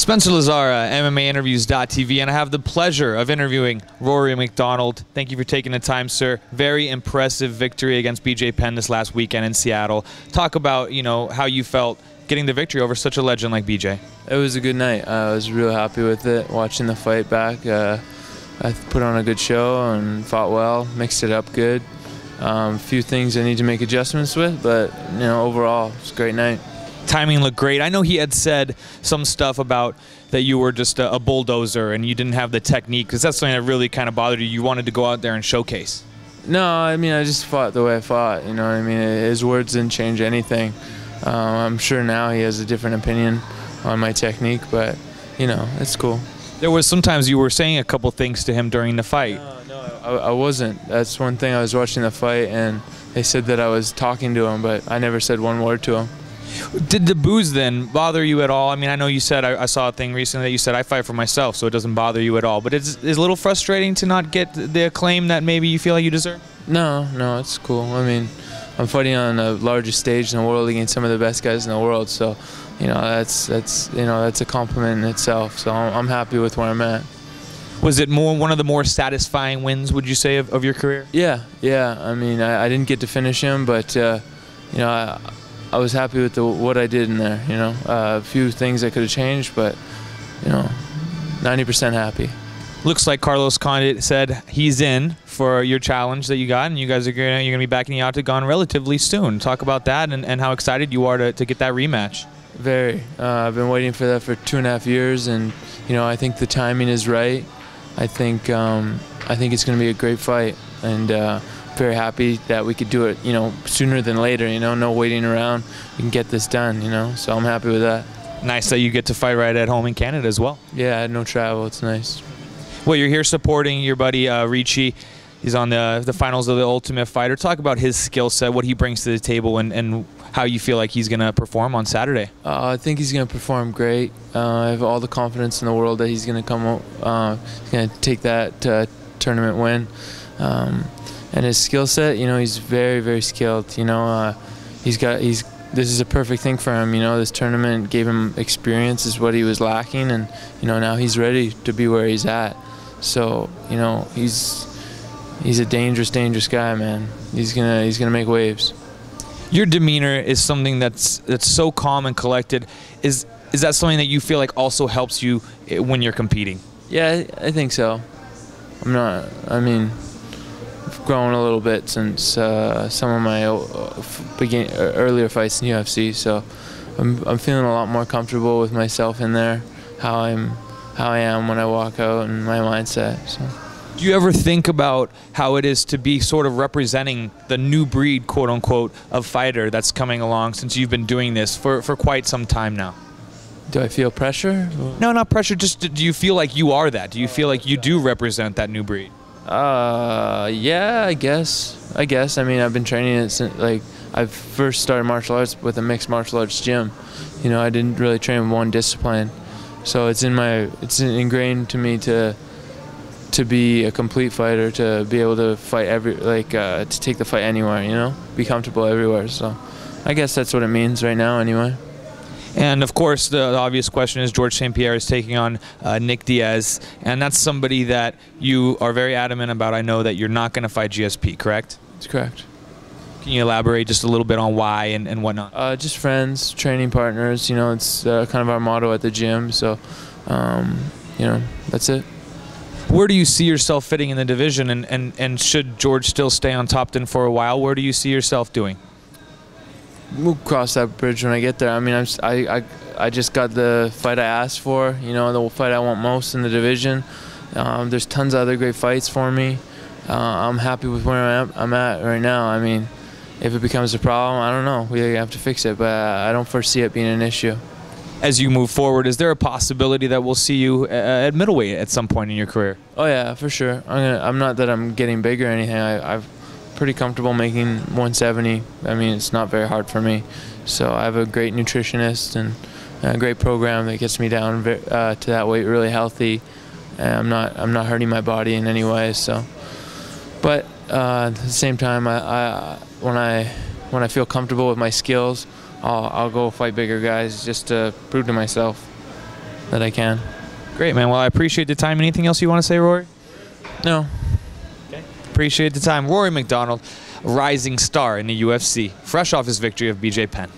Spencer Lazara, MMAinterviews.tv, and I have the pleasure of interviewing Rory MacDonald. Thank you for taking the time, sir. Very impressive victory against BJ Penn this last weekend in Seattle. Talk about, how you felt getting the victory over such a legend like BJ. It was a good night. I was real happy with it, watching the fight back. I put on a good show and fought well, mixed it up good. A few things I need to make adjustments with, but overall, it's a great night. Timing looked great. I know he had said some stuff about that you were just a bulldozer and you didn't have the technique, because that's something that really kind of bothered you. You wanted to go out there and showcase. No, I mean, I just fought the way I fought, you know what I mean? His words didn't change anything. I'm sure now he has a different opinion on my technique, but, it's cool. There was sometimes you were saying a couple things to him during the fight. No, I wasn't. That's one thing. I was watching the fight, and they said that I was talking to him, but I never said one word to him. Did the booze then bother you at all? I mean, I know you said, I saw a thing recently that you said, I fight for myself, so it doesn't bother you at all. But is it a little frustrating to not get the acclaim that maybe you feel like you deserve? No, it's cool. I mean, I'm fighting on the largest stage in the world against some of the best guys in the world, so that's a compliment in itself. So I'm happy with where I'm at. Was it one of the more satisfying wins, would you say, of your career? Yeah. I mean, I didn't get to finish him, but I was happy with what I did in there. A few things I could have changed, but 90% happy. Looks like Carlos Condit said he's in for your challenge that you got, and you guys you're gonna be back in the octagon relatively soon. Talk about that and how excited you are to get that rematch. Very. I've been waiting for that for 2.5 years, and I think the timing is right. I think it's gonna be a great fight, and very happy that we could do it, sooner than later. No waiting around. We can get this done. So I'm happy with that. Nice that you get to fight right at home in Canada as well. Yeah, I had no travel. It's nice. Well, you're here supporting your buddy Ricci. He's on the finals of the Ultimate Fighter. Talk about his skill set, what he brings to the table, and how you feel like he's going to perform on Saturday. I think he's going to perform great. I have all the confidence in the world that he's going to come out, he's going to take that tournament win. And his skill set, he's very, very skilled. This is a perfect thing for him. This tournament gave him experience, is what he was lacking, and now he's ready to be where he's at. So he's a dangerous guy, man. He's gonna make waves. Your demeanor is something that's so calm and collected. Is that something that you feel like also helps you when you're competing? Yeah, I think so. I mean, I've grown a little bit since some of my earlier fights in UFC, so I'm feeling a lot more comfortable with myself in there, how I am when I walk out, and my mindset. So. Do you ever think about how it is to be sort of representing the new breed, quote unquote, of fighter that's coming along, since you've been doing this for quite some time now? Do I feel pressure? No, not pressure. Just do you feel like you are that? Do you feel like you do represent that new breed? Yeah, I guess. I mean, I've been training it since, I first started martial arts with a mixed martial arts gym. I didn't really train with one discipline, so it's ingrained to me to be a complete fighter, to be able to fight to take the fight anywhere. Be comfortable everywhere. So, I guess that's what it means right now, anyway. And of course, the obvious question is George St. Pierre is taking on Nick Diaz, and that's somebody that you are very adamant about. I know that you're not going to fight GSP, correct? That's correct. Can you elaborate just a little bit on why and whatnot? Just friends, training partners. It's kind of our motto at the gym. So, that's it. Where do you see yourself fitting in the division, and should George still stay on top then for a while? Where do you see yourself doing? We'll cross that bridge when I get there. I mean, I just got the fight I asked for. The fight I want most in the division. There's tons of other great fights for me. I'm happy with where I'm at right now. I mean, if it becomes a problem, I don't know. We have to fix it, but I don't foresee it being an issue. As you move forward, is there a possibility that we'll see you at middleweight at some point in your career? Oh yeah, for sure. I'm not that I'm getting big or anything. I'm pretty comfortable making 170. I mean, it's not very hard for me. So I have a great nutritionist and a great program that gets me down to that weight really healthy. And I'm not hurting my body in any way. So, but at the same time, when I feel comfortable with my skills, I'll go fight bigger guys just to prove to myself. that I can. Great, man. Well, I appreciate the time. Anything else you want to say, Rory? No. Okay. Appreciate the time. Rory MacDonald, a rising star in the UFC, fresh off his victory of BJ Penn.